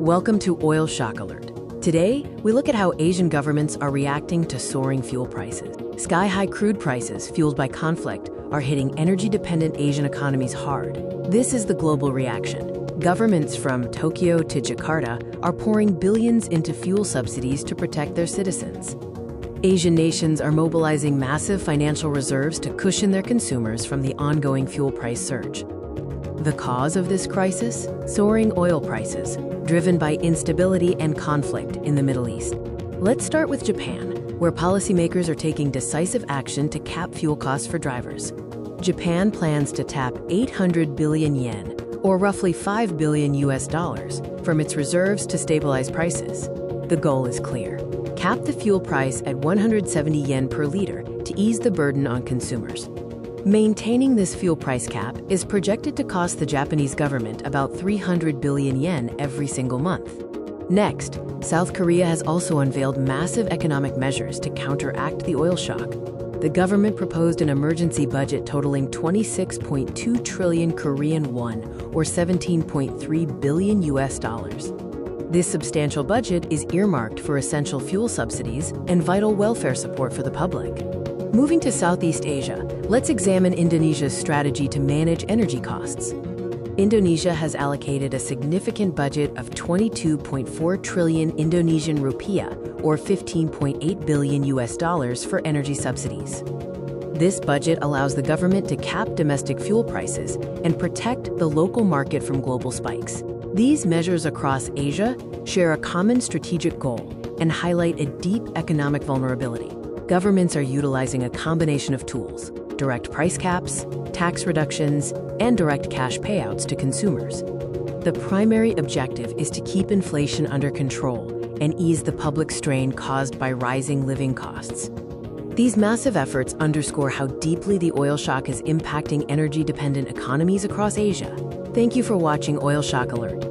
Welcome to Oil Shock Alert. Today, we look at how Asian governments are reacting to soaring fuel prices. Sky-high crude prices fueled by conflict are hitting energy-dependent Asian economies hard. This is the global reaction. Governments from Tokyo to Jakarta are pouring billions into fuel subsidies to protect their citizens. Asian nations are mobilizing massive financial reserves to cushion their consumers from the ongoing fuel price surge. The cause of this crisis? Soaring oil prices, driven by instability and conflict in the Middle East. Let's start with Japan, where policymakers are taking decisive action to cap fuel costs for drivers. Japan plans to tap 800 billion yen, or roughly $5 billion from its reserves to stabilize prices. The goal is clear. Cap the fuel price at 170 yen per liter to ease the burden on consumers. Maintaining this fuel price cap is projected to cost the Japanese government about 300 billion yen every single month. Next, South Korea has also unveiled massive economic measures to counteract the oil shock. The government proposed an emergency budget totaling 26.2 trillion Korean won, or $17.3 billion. This substantial budget is earmarked for essential fuel subsidies and vital welfare support for the public. Moving to Southeast Asia, let's examine Indonesia's strategy to manage energy costs. Indonesia has allocated a significant budget of 22.4 trillion Indonesian rupiah, or $15.8 billion for energy subsidies. This budget allows the government to cap domestic fuel prices and protect the local market from global spikes. These measures across Asia share a common strategic goal and highlight a deep economic vulnerability. Governments are utilizing a combination of tools: direct price caps, tax reductions, and direct cash payouts to consumers. The primary objective is to keep inflation under control and ease the public strain caused by rising living costs. These massive efforts underscore how deeply the oil shock is impacting energy-dependent economies across Asia. Thank you for watching Oil Shock Alert.